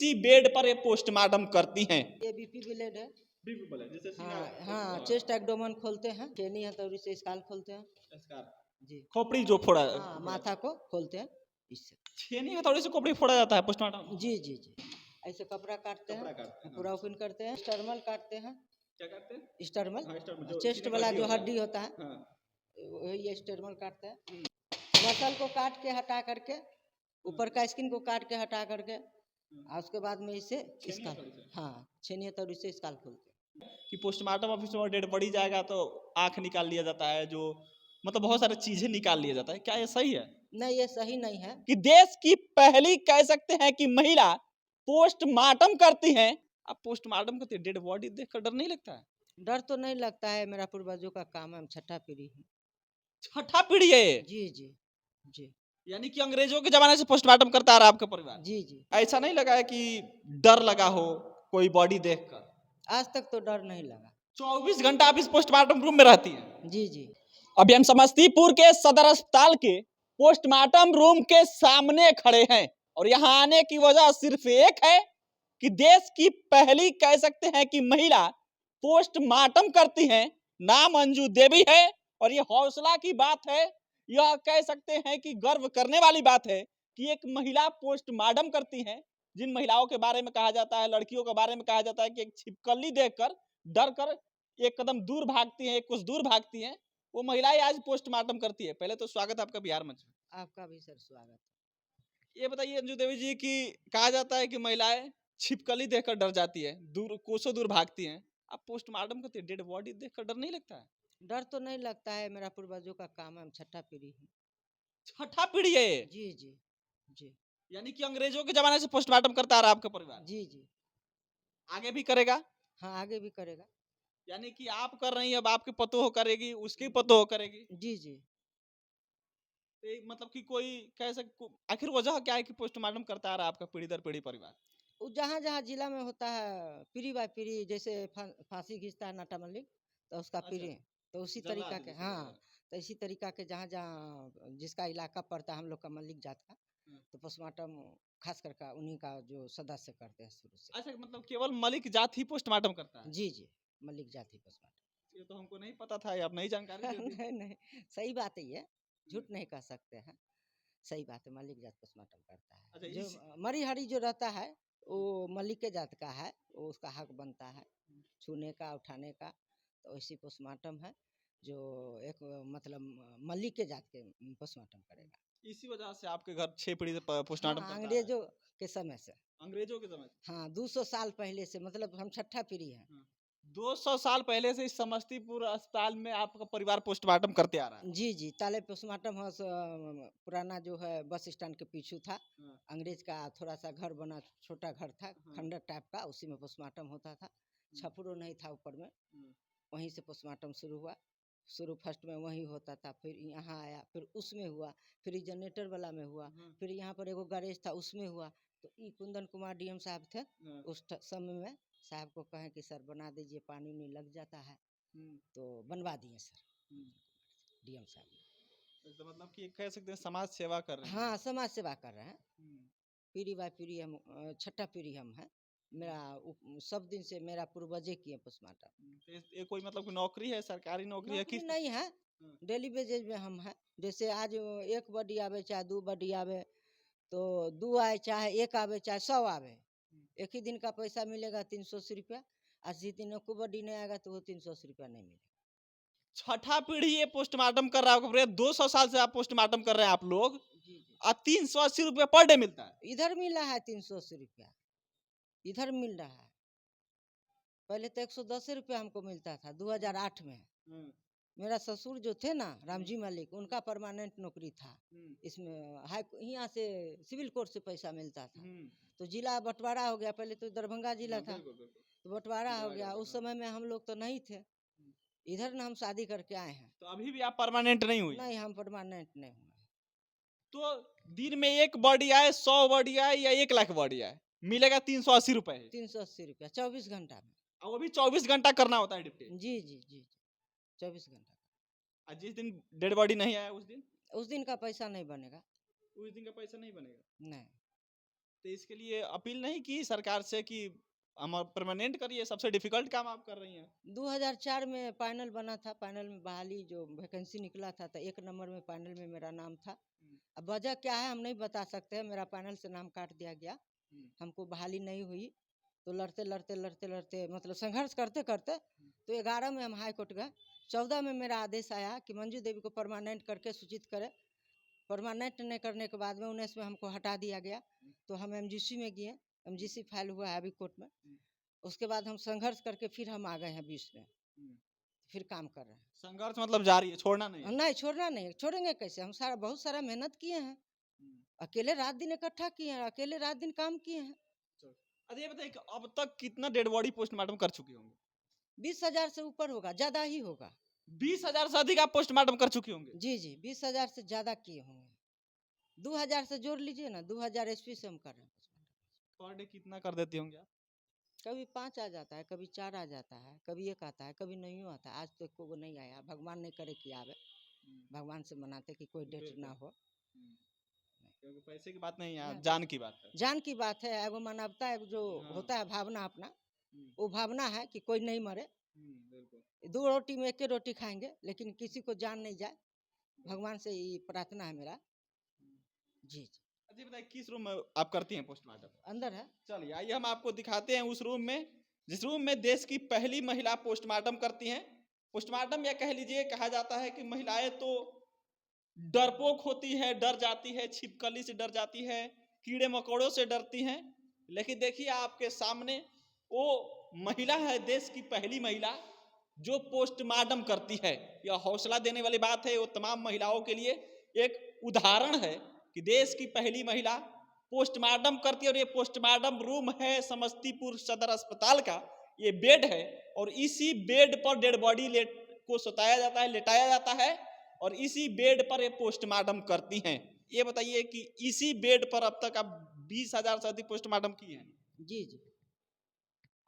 इसी बेड पर ये पोस्टमार्टम करती हैं। ये बीपी ब्लेड है। बीपी बोले जैसे हाँ हाँ, चेस्ट एब्डोमेन खोलते हैं, चेनी हथौड़ी से स्काल खोलते हैं जी। खोपड़ी जो फोड़ा हाँ, माथा को खोलते हैं इससे। छेनी हथौड़ी से खोपड़ी फोड़ा जाता है पोस्टमार्टम। जी जी जी, ऐसे कपड़ा काटते हैं, पूरा ओपन करते हैं, स्टर्मल काटते हैं। क्या करते हैं? स्टर्मल हाँ, स्टर्मल जो चेस्ट सीने का वाला जो होता है। हड्डी होता है, हाँ। वही स्टर्मल काटते हैं। मसल को काट के हटा करके, ऊपर का स्किन को काट के हटा करके, और उसके बाद में इसे स्काल, हाँ छेनी हथौड़ी से स्काल खोलते हैं। कि पोस्टमार्टम ऑफिस में डेड बॉडी जाएगा तो आंख निकाल लिया जाता है, जो मतलब बहुत सारी चीजें निकाल लिया जाता है, क्या ये सही है? नहीं, ये सही नहीं है। कि देश की पहली कह सकते हैं कि महिला पोस्टमार्टम करती हैं। अब पोस्टमार्टम करती है, डेड बॉडी देखकर डर नहीं लगता है? डर तो नहीं लगता है, मेरा पूर्वजों का काम है, हम छठा पीढ़ी है। छठा पीढ़ी है ये? जी जी जी यानी कि अंग्रेजों के जमाने से पोस्टमार्टम करता आ रहा आपका परिवार? जी जी, ऐसा नहीं लगा है कि डर लगा हो कोई बॉडी देखकर? आज तक तो डर नहीं लगा। 24 घंटा आप इस पोस्टमार्टम रूम में रहती हैं? जी जी। अभी हम समस्तीपुर के सदर अस्पताल के पोस्टमार्टम रूम के सामने खड़े हैं और यहाँ आने की वजह सिर्फ एक है कि देश की पहली कह सकते हैं कि महिला पोस्टमार्टम करती हैं। नाम अंजू देवी है और ये हौसला की बात है, यह कह सकते हैं कि गर्व करने वाली बात है कि एक महिला पोस्टमार्टम करती हैं। जिन महिलाओं के बारे में कहा जाता है, लड़कियों के बारे में कहा जाता है कि एक छिपकली देखकर डर कर एक कदम दूर भागती हैं, कुछ दूर भागती हैं, वो महिलाएं आज पोस्टमार्टम करती है। पहले तो स्वागत है आपका बिहार मंच में। आपका भी सर स्वागत है। ये बताइए अंजू देवी जी कि कहा जाता है कि महिलाएं छिपकली देखकर डर जाती है, दूर कोसों दूर भागती हैं, आप पोस्टमार्टम करती है, डेड बॉडी देखकर डर नहीं लगता है? डर तो नहीं लगता है, मेरा पूर्वजों का काम है, हम छठा पीढ़ी है। छठा पीढ़ी है ये? जी जी जी यानी कि अंग्रेजों के जमाने से पोस्टमार्टम करता आ रहा आपका परिवार? जी जी। आगे भी करेगा? हाँ, आगे भी करेगा। यानी कि आप कर रही हैं, अब आपकी पतोह करेगी, उसकी पतोह करेगी। जी जी। मतलब कि कोई कह सक आखिर वजह क्या है कि पोस्टमार्टम करता आ रहा आपका पीढ़ी दर पीढ़ी परिवार? वो जहाँ जहाँ जिला में होता है, पीढ़ी बाय पीढ़ी, जैसे फांसी खींचता है नाटा मल्लिक, तो उसका अच्छा, पीढ़ी, तो उसी जल्लाद तरीका के, जैसे हाँ, होता है। तो इसी तरीका के जहाँ जहाँ जिसका इलाका पड़ता है हम लोग का मल्लिक जात का, तो पोस्टमार्टम खास करके उन्हीं का जो सदस्य करते हैं शुरू से। अच्छा, मतलब केवल मलिक जात ही पोस्टमार्टम करता है? जी जी, मल्लिक जाति पोस्टमार्टम। ये तो हमको नहीं पता था, ये आप नई जानकारी दे दी। नहीं नहीं, सही बात है ये, झूठ नहीं कह सकते हैं, सही बात है, मल्लिक जात पोस्टमार्टम करता अच्छा है। जो इस मरी हरी जो रहता है वो मल्लिक के जात का है, वो उसका हक बनता है छूने का, उठाने का, तो ऐसी पोस्टमार्टम है जो एक मतलब मल्लिक के जात के पोस्टमार्टम करेगा। इसी वजह से आपके घर 6 पीढ़ी से पोस्टमार्टम हाँ, करता आ रहा है? अंग्रेजों के समय से। अंग्रेजों के समय से? हाँ, 200 साल पहले से, मतलब हम छठा पीढ़ी है। 200 साल पहले से इस समस्तीपुर अस्पताल में आपका परिवार पोस्टमार्टम करते आ रहा है? जी जी, ताले पोस्टमार्टम हाउस पुराना जो है बस स्टैंड के पीछू था, हाँ। अंग्रेज का थोड़ा सा घर बना, छोटा घर था, खंडर टाइप का, उसी में पोस्टमार्टम होता था। छपरो नहीं था ऊपर में, वहीं से पोस्टमार्टम शुरू हुआ। शुरू फर्स्ट में वहीं होता था, फिर यहाँ आया, फिर उसमें हुआ, फिर जनरेटर वाला में हुआ, फिर यहाँ पर एगो गैरेज था उसमें हुआ। तो ई कुंदन कुमार डीएम साहब थे उस समय में, साहब को कहें कि सर बना दीजिए, पानी नहीं लग जाता है, तो बनवा दिए सर डीएम साहब। तो मतलब कि कह सकते हैं समाज सेवा कर रहे हैं। हाँ, समाज सेवा कर रहे हैं, पीढ़ी बाय पीढ़ी हम, छठा पीढ़ी हम हैं। मेरा सब दिन से मेरा पूर्वजे किए पोस्टमार्टम। तो ये कोई मतलब कि नौकरी है, सरकारी नौकरी है, नौकरी किस? नहीं है, डेली बेजेज में हम हैं। जैसे आज एक बडी आवे चाहे दो बडी आवे, तो दो आए चाहे एक आवे चाहे 100 आवे, एक ही दिन का पैसा मिलेगा 380 रुपया। आज जिस दिन को बडी नहीं आएगा तो वो 380 रुपया नहीं मिलेगा। छठा पीढ़ी ये पोस्टमार्टम कर रहा होगा, 200 साल से आप पोस्टमार्टम कर रहे हैं आप लोग, जी जी, और 380 रुपये पर डे मिलता है? इधर मिल रहा है 380 रुपया, इधर मिल रहा है। पहले तो 110 रुपया हमको मिलता था 2008 में। मेरा ससुर जो थे ना रामजी मलिक, उनका परमानेंट नौकरी था इसमें, हाई यहाँ से सिविल कोर्ट से पैसा मिलता था, तो जिला बंटवारा हो गया। पहले तो दरभंगा जिला था, तो बंटवारा हो गया। उस समय में हम लोग तो नहीं थे, इधर ना हम शादी करके आए हैं। तो अभी भी आप परमानेंट नहीं हुई? नहीं, हम परमानेंट नहीं हुए। तो दिन में एक बॉडी आए, 100 बॉडी आए, या 1 लाख बॉडी आए, मिलेगा 380 रुपए? 380 रुपया 24 घंटा में। और वो भी 24 घंटा करना होता है ड्यूटी? जी जी जी जी, 24 घंटा। और जिस दिन डेड बॉडी नहीं आया उस दिन? उस दिन का पैसा नहीं बनेगा। उस दिन का पैसा नहीं बनेगा? नहीं। तो इसके लिए अपील नहीं की सरकार से कि हम परमानेंट करिए, सबसे डिफिकल्ट काम आप कर रही हैं। 2004 में पैनल बना था, पैनल में बहाली जो वैकेंसी निकला था तो 1 नंबर में पैनल में मेरा नाम था। अब वजह क्या है हम नहीं बता सकते हैं, मेरा पैनल से नाम काट दिया गया, हमको बहाली नहीं हुई। तो लड़ते मतलब संघर्ष करते करते तो 11 में हम हाई कोर्ट गए। 14 में मेरा आदेश आया कि मंजू देवी को परमानेंट करके सूचित करें। परमानेंट नहीं करने के बाद में 19 में हमको हटा दिया गया। तो हम एमजीसी में गए, एमजीसी फाइल हुआ है अभी कोर्ट में। उसके बाद हम संघर्ष करके फिर हम आ गए हैं 20 में, फिर काम कर रहे हैं। संघर्ष मतलब जारी है, छोड़ना नहीं है। नहीं छोड़ना नहीं, छोड़ेंगे कैसे, हम बहुत सारा मेहनत किए हैं, अकेले रात दिन इकट्ठा किए हैं, अकेले रात दिन काम किए हैं। अच्छा ये बताइए कि अब तक कितना डेड बॉडी पोस्टमार्टम कर चुके होंगे? 20,000 से ऊपर होगा, ज्यादा ही होगा। 20,000 से अधिक आप पोस्टमार्टम कर चुके होंगे? जी जी 20,000 से ज्यादा किए होंगे। 2,000 से जोड़ लीजिए ना, 2,000 एसपी से हम कर रहे हैं। पर डे कितना कर देते होंगे आप? कभी 5 आ जाता है, कभी 4 आ जाता है, कभी 1 आता है, कभी नहीं आता है। आज तो को वो नहीं आया, भगवान नहीं करे कि आवे, भगवान से मनाते कि कोई डेट ना हो। क्योंकि पैसे की बात नहीं है, जान की बात है। जान की बात है, एगो मानवता एक जो होता है भावना अपना, वो भावना है कि कोई नहीं मरे। 2 रोटी में 1 रोटी खाएंगे, लेकिन किसी को जान नहीं जाए, भगवान से ये प्रार्थना है मेरा। जी जी। अच्छा बताइए किस रूम में आप करती हैं पोस्टमार्टम? अंदर है। चलिए आइए हम आपको दिखाते हैं उस रूम में, जिस रूम में देश की पहली महिला पोस्टमार्टम करती हैं। पोस्टमार्टम या कह लीजिए, कहा जाता है कि महिलाएं तो डरपोक होती है, डर जाती है, छिपकली से डर जाती है, कीड़े मकोड़ों से डरती हैं। लेकिन देखिए आपके सामने वो महिला है, देश की पहली महिला जो पोस्टमार्टम करती है। यह हौसला देने वाली बात है, वो तमाम महिलाओं के लिए एक उदाहरण है कि देश की पहली महिला पोस्टमार्टम करती है। और ये पोस्टमार्टम रूम है समस्तीपुर सदर अस्पताल का, ये बेड है और इसी बेड पर डेड बॉडी को सुताया जाता है, लेटाया जाता है और इसी बेड पर ये पोस्टमार्टम करती हैं। ये बताइए कि इसी बेड पर अब तक आप 20,000 से अधिक पोस्टमार्टम किए हैं। जी जी।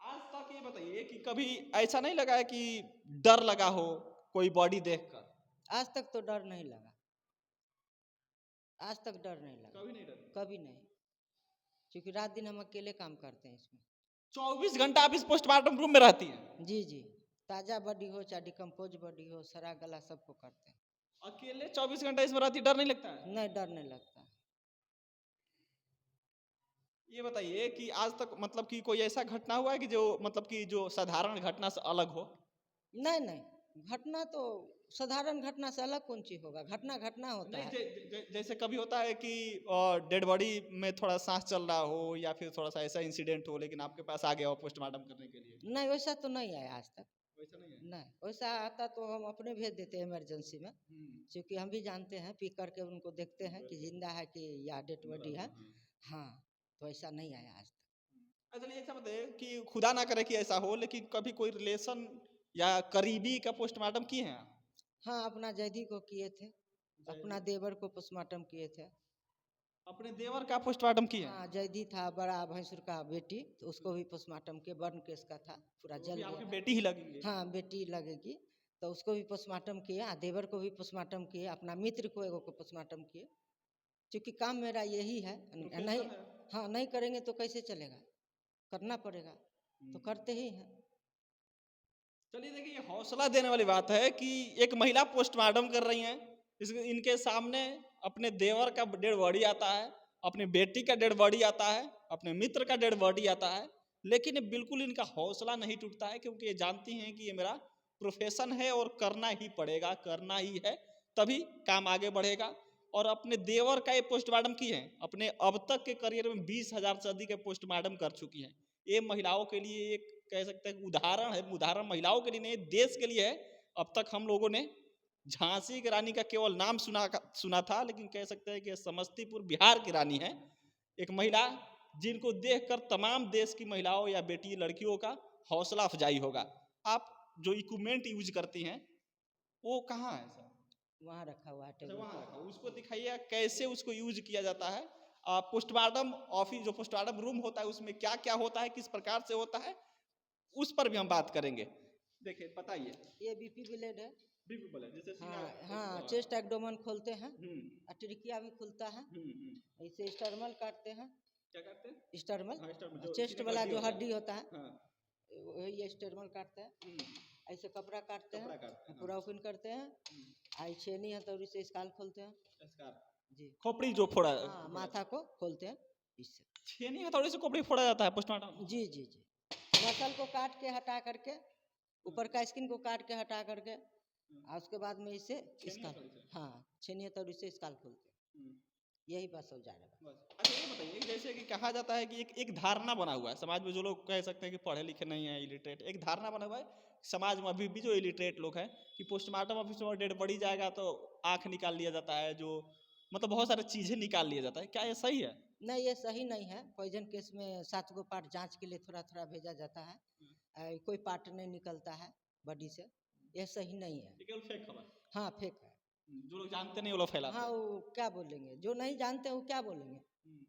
आज तक ये बताइए कि कभी ऐसा नहीं लगा है कि डर लगा हो कोई बॉडी देखकर? आज तक तो डर नहीं लगा, आज तक डर नहीं लगा, कभी नहीं डर? कभी नहीं, क्योंकि रात दिन हम अकेले काम करते हैं इसमें। 24 घंटा आप इस पोस्टमार्टम रूम में रहती हैं? जी जी, ताज़ा बॉडी हो चाहे डिकम्पोज बॉडी हो, सड़ा गला सबको करते हैं। अकेले 24 घंटा इसमें रहती, डर नहीं लगता है? नहीं, डर नहीं लगता। ये बताइए कि आज तक मतलब कि कोई ऐसा घटना हुआ है कि जो मतलब कि जो साधारण घटना से अलग हो? नहीं नहीं, घटना तो साधारण घटना से अलग कौन चीज होगा, घटना घटना होता नहीं, है। जैसे कभी होता है कि डेड बॉडी में थोड़ा सांस चल रहा हो या फिर थोड़ा सा ऐसा इंसिडेंट हो, लेकिन आपके पास आ गया हो पोस्टमार्टम करने के लिए। नहीं वैसा तो नहीं आया आज तक। वैसा नहीं है? नहीं वैसा आता तो हम अपने भेज देते हैं इमरजेंसी में, क्योंकि हम भी जानते हैं, पी करके उनको देखते हैं कि जिंदा है कि या डेड बॉडी है। हाँ, तो ऐसा नहीं आया आज तक। अच्छा ऐसा बताइए कि खुदा ना करे कि ऐसा हो, लेकिन कभी कोई रिलेशन या करीबी का पोस्टमार्टम किए हैं आप? हाँ, अपना जैदी को किए थे, अपना देवर को पोस्टमार्टम किए थे। अपने देवर का पोस्टमार्टम किए हैं? हाँ, जैदी था बड़ा भैंसुर का बेटी, तो उसको भी पोस्टमार्टम के बर्न केस का था, पूरा तो जल भी गया आपकी था। बेटी ही लगेंगे? हाँ, बेटी लगेगी, तो उसको भी पोस्टमार्टम किए, देवर को भी पोस्टमार्टम किए, अपना मित्र को एगो को पोस्टमार्टम किए, क्योंकि काम मेरा यही है। नहीं, हाँ नहीं करेंगे तो कैसे चलेगा, करना पड़ेगा, तो करते ही हैं। चलिए देखिए, ये हौसला देने वाली बात है कि एक महिला पोस्टमार्टम कर रही हैं, इनके सामने अपने देवर का डेड बॉडी आता है, अपनी बेटी का डेड बॉडी आता है, अपने मित्र का डेड बॉडी आता है, लेकिन बिल्कुल इनका हौसला नहीं टूटता है, क्योंकि ये जानती हैं कि ये मेरा प्रोफेशन है और करना ही पड़ेगा, करना ही है, तभी काम आगे बढ़ेगा। और अपने देवर का ये पोस्टमार्टम की है, अपने अब तक के करियर में 20,000 से अधिक पोस्टमार्टम कर चुकी हैं। ये महिलाओं के लिए एक कह सकते हैं उदाहरण है, उदाहरण महिलाओं के लिए नहीं, देश के लिए है। अब तक हम लोगों ने झांसी की रानी का केवल नाम सुना था, लेकिन कह सकते हैं कि समस्तीपुर बिहार की रानी है, एक महिला जिनको देखकर तमाम देश की महिलाओं या बेटी लड़कियों का हौसला अफजाई होगा। आप जो इक्विपमेंट यूज करती हैं वो कहाँ है सर? वहाँ रखा हुआ है टेबल वहाँ पर। रखा, उसको दिखाइए कैसे उसको यूज किया जाता है। पोस्टमार्टम ऑफिस, जो पोस्टमार्टम रूम होता है, उसमें क्या क्या होता है, किस प्रकार से होता है, उस पर भी हम बात करेंगे। देखिए बताइए। ये बीपी ब्लेड है। बीपी ब्लेड जैसे हाँ हाँ, चेस्ट एब्डोमेन खोलते हैं, ट्रिकिया भी खुलता है, हम्म। ऐसे स्टर्मल काटते हैं, क्या करते हैं? स्टर्मल, हाँ, स्टर्मल जो चेस्ट सीने का वाला जो होता है। हड्डी होता है हाँ, वही स्टर्मल काटते हैं। ऐसे कपड़ा काटते कपड़ा हैं, काटते हैं, पूरा ओपन करते हैं। आई छेनी है तो इससे स्काल खोलते हैं। स्कार जी खोपड़ी जो फोड़ा हाँ, माथा को खोलते हैं इससे। छेनी हथौड़ी से खोपड़ी फोड़ा जाता है पोस्टमार्टम। जी जी जी, मसल को काट के हटा करके, ऊपर का स्किन को काट के हटा करके, और उसके बाद में इसे छेनी स्काल, हथौड़ी से? हाँ छेनी तो इससे स्काल खोलते हैं। यही बस हो जा रहा है। बस। अच्छा ये बताइए जैसे कि कहा जाता है कि एक धारणा बना हुआ है समाज में, जो लोग कह सकते हैं कि पढ़े लिखे नहीं है, इलिटरेट, एक धारणा बना हुआ है समाज में अभी भी जो इलिटरेट लोग हैं कि पोस्टमार्टम ऑफिस में डेड बॉडी जाएगा तो आंख निकाल लिया जाता है, जो मतलब बहुत सारी चीजें निकाल लिया जाता है, क्या ये सही है? नहीं, ये सही नहीं है। पॉइजन केस में 7 गो पार्ट जांच के लिए थोड़ा थोड़ा भेजा जाता है, कोई पार्ट नहीं निकलता है बॉडी से, यह सही नहीं है। ये केवल फेक खबर। हाँ फेक है। जो लोग जानते नहीं वो लोग फैलाते हाँ हैं। वो क्या बोलेंगे, जो नहीं जानते वो क्या बोलेंगे।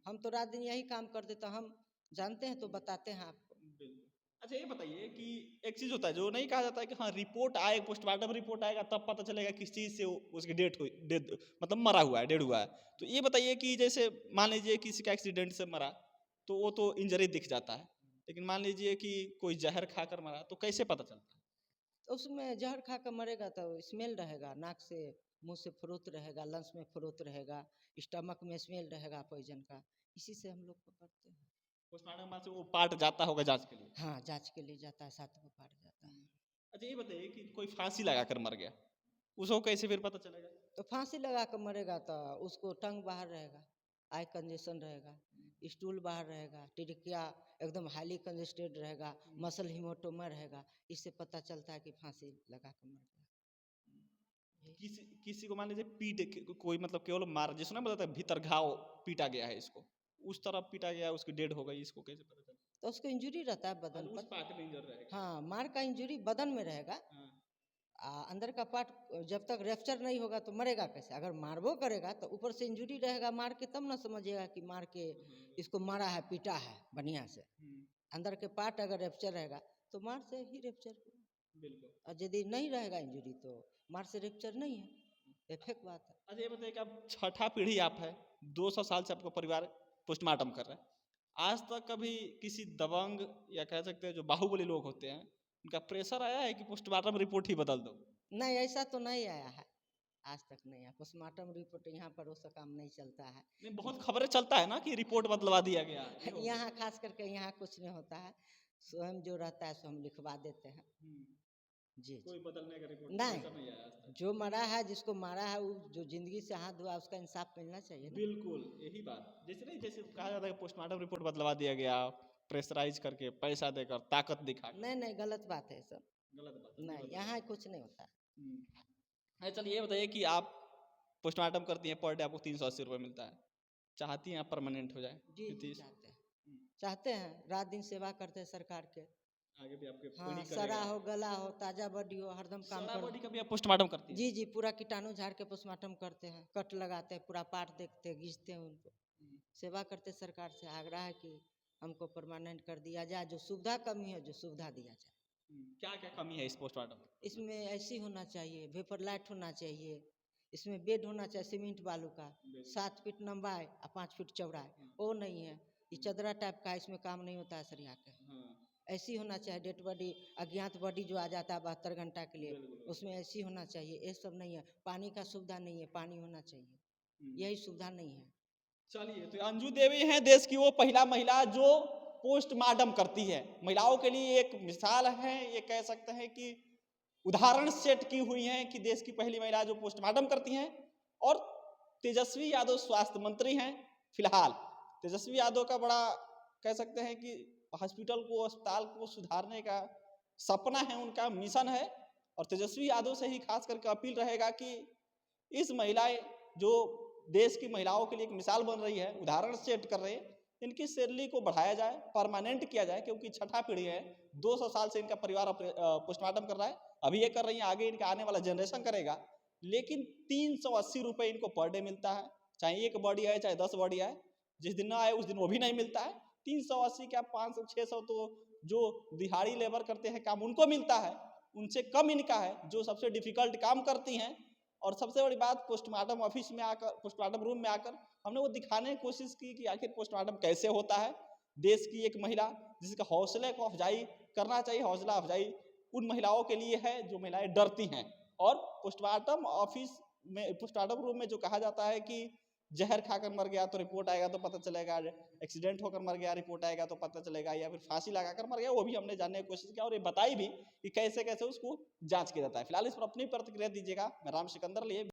हम तो रात दिन यही काम करते, तो हम जानते हैं तो बताते हैं आपको। बिल्कुल। अच्छा ये बताइए कि एक चीज होता है जो नहीं कहा जाता है कि हाँ रिपोर्ट आए, पोस्टमार्टम रिपोर्ट आएगा तब पता चलेगा किस चीज से उसकी डेथ हुई, डेथ मतलब मरा हुआ है, डेड हुआ है। तो ये बताइए कि जैसे मान लीजिए किसी का एक्सीडेंट से मरा तो वो तो इंजरी दिख जाता है, लेकिन मान लीजिए कि कोई जहर खाकर मरा तो कैसे पता चलता है? तो उसमें जहर खा कर मरेगा तो स्मेल रहेगा, नाक से मुंह से फुरुत रहेगा, लंग्स में फुरुत रहेगा, स्टमक में स्मेल रहेगा पॉइजन का, इसी से हम लोग पकड़ते हैं। पोस्टमार्टम बाद से वो पार्ट जाता होगा जांच के लिए। हाँ जांच के लिए जाता है, 7 गो पार्ट जाता है। अच्छा ये बताइए कि कोई फांसी लगाकर मर गया, उसको कैसे फिर पता चलेगा? तो फांसी लगा कर मरेगा तो उसको टंग बाहर रहेगा, आई कंजेशन रहेगा, स्टूल बाहर रहेगा, टिड़किया एकदम हाईली कंजेस्टेड रहेगा, मसल हिमोटोमा रहेगा, इससे पता चलता है कि फांसी लगा कर मर गया। किसी किसी को मान लीजिए कोई मतलब केवल मार, जिसने बताता है भीतर घाव पीटा गया है इसको, उस तरफ पीटा गया है, उसकी डेड हो गई, इसको कैसे पता चलता तो उसको इंजरी रहता है है? बदन उस पर। पार्ट में इंजर रहेगा। हाँ, मार का इंजरी बदन में रहेगा। हाँ। अंदर का पार्ट जब तक रेफ्चर नहीं होगा तो मरेगा कैसे? अगर मारबो करेगा तो ऊपर से इंजरी रहेगा मार के, तब ना समझिएगा कि मार के इसको मारा है, पीटा है बढ़िया से। अंदर के पार्ट अगर रेफ्चर रहेगा तो मार से ही रेफ्चर होगा, बिल्कुल। और यदि नहीं रहेगा इंजरी तो मार से रेफ्चर नहीं है, ये फेक बात है। अच्छा ये बताइए कि अब छठा पीढ़ी आप है, 200 साल से आपका परिवार पोस्टमार्टम कर रहा है, आज तक कभी किसी दबंग या कह सकते हैं जो बाहुबली लोग होते हैं उनका प्रेशर आया है कि पोस्टमार्टम रिपोर्ट ही बदल दो? नहीं, ऐसा तो नहीं आया है, आज तक नहीं आया। पोस्टमार्टम रिपोर्ट यहाँ पर वो सब काम नहीं चलता है। नहीं, बहुत खबरें चलता है ना कि रिपोर्ट बदलवा दिया गया, ये हो गया। यहाँ खास करके यहाँ कुछ नहीं होता है, स्वयं जो रहता है सो हम लिखवा देते हैं। जी कोई जी, बदलने का रिपोर्ट नहीं, प्रेशर नहीं आया आज तक। जो मरा है, जिसको मारा है, वो जो जिंदगी से हाथ धोआ उसका इंसाफ मिलना चाहिए ना। बिल्कुल यही बात, जैसे नहीं जैसे कहा जाता है कि पोस्टमार्टम रिपोर्ट बदलवा दिया गया, प्रेशराइज करके, पैसा देकर, ताकत दिखा के। नहीं नहीं, गलत बात है सब। गलत बात है, नहीं, यहाँ कुछ नहीं होता है। अच्छा चलिए ये बताइए कि आप पोस्टमार्टम करती हैं, पर डे आपको 380 रुपये मिलता है, चाहती हैं आप परमानेंट हो जाए? जी जी, नीतीश चाहते हैं, चाहते हैं, रात दिन सेवा करते हैं सरकार के। आगे भी आपके हाँ, वही सड़ा करेगा। हो, गला हो, ताजा बॉडी हो, हरदम काम सड़ा कर। बॉडी का भी आप पोस्टमार्टम करती हैं? जी जी, पूरा कीटाणु झाड़ के पोस्टमार्टम करते हैं, कट लगाते हैं, पूरा पार्ट देखते हैं, घींचते हैं उनको, सेवा करते हैं। सरकार से आग्रह है कि हमको परमानेंट कर दिया जाए, जो सुविधा कमी है जो सुविधा दिया जाए। क्या क्या कमी है इस पोस्टमार्टम? इसमें ऐसी होना चाहिए, वेपर लाइट होना चाहिए, इसमें बेड होना चाहिए सीमेंट बालू का, 7 फीट लंबाई और 5 फीट चौड़ाई, वो नहीं है। ये चदरा टाइप का, इसमें काम नहीं होता है सरिया के। ऐसी होना चाहिए डेड बॉडी, अज्ञात बॉडी जो आ जाता है 72 घंटा के लिए, उसमें ऐसी होना चाहिए। ये सब नहीं है, पानी का सुविधा नहीं है, पानी होना चाहिए, यही सुविधा नहीं है। चलिए, तो अंजू देवी हैं देश की वो पहला महिला जो पोस्टमार्टम करती है, महिलाओं के लिए एक मिसाल है, ये कह सकते हैं कि उदाहरण सेट की हुई है कि देश की पहली महिला जो पोस्टमार्टम करती हैं। और तेजस्वी यादव स्वास्थ्य मंत्री हैं फिलहाल। तेजस्वी यादव का बड़ा कह सकते हैं कि हॉस्पिटल को, अस्पताल को सुधारने का सपना है, उनका मिशन है। और तेजस्वी यादव से ही खास करके अपील रहेगा कि इस महिलाएं जो देश की महिलाओं के लिए एक मिसाल बन रही है, उदाहरण सेट कर रही है, इनकी सैलरी को बढ़ाया जाए, परमानेंट किया जाए, क्योंकि छठा पीढ़ी है, 200 साल से इनका परिवार पोस्टमार्टम कर रहा है। अभी ये कर रही है, आगे इनका आने वाला जनरेशन करेगा। लेकिन 380 रुपये इनको पर डे मिलता है, चाहे एक बॉडी आए चाहे 10 बॉडी आए, जिस दिन ना आए उस दिन वो भी नहीं मिलता है। 380 क्या 500 600 तो जो दिहाड़ी लेबर करते हैं काम उनको मिलता है, उनसे कम इनका है, जो सबसे डिफिकल्ट काम करती हैं और सबसे बड़ी बात, पोस्टमार्टम ऑफिस में आकर, पोस्टमार्टम रूम में आकर हमने वो दिखाने की कोशिश की कि आखिर पोस्टमार्टम कैसे होता है। देश की एक महिला जिसका हौसले को अफजाई करना चाहिए, हौसला अफजाई उन महिलाओं के लिए है जो महिलाएं डरती हैं। और पोस्टमार्टम ऑफिस में, पोस्टमार्टम रूम में जो कहा जाता है कि जहर खाकर मर गया तो रिपोर्ट आएगा तो पता चलेगा, एक्सीडेंट होकर मर गया रिपोर्ट आएगा तो पता चलेगा, या फिर फांसी लगाकर मर गया, वो भी हमने जानने की कोशिश किया और ये बताई भी कि कैसे कैसे उसको जांच किया जाता है। फिलहाल इस पर अपनी प्रतिक्रिया दीजिएगा। मैं राम सिकंदर लिए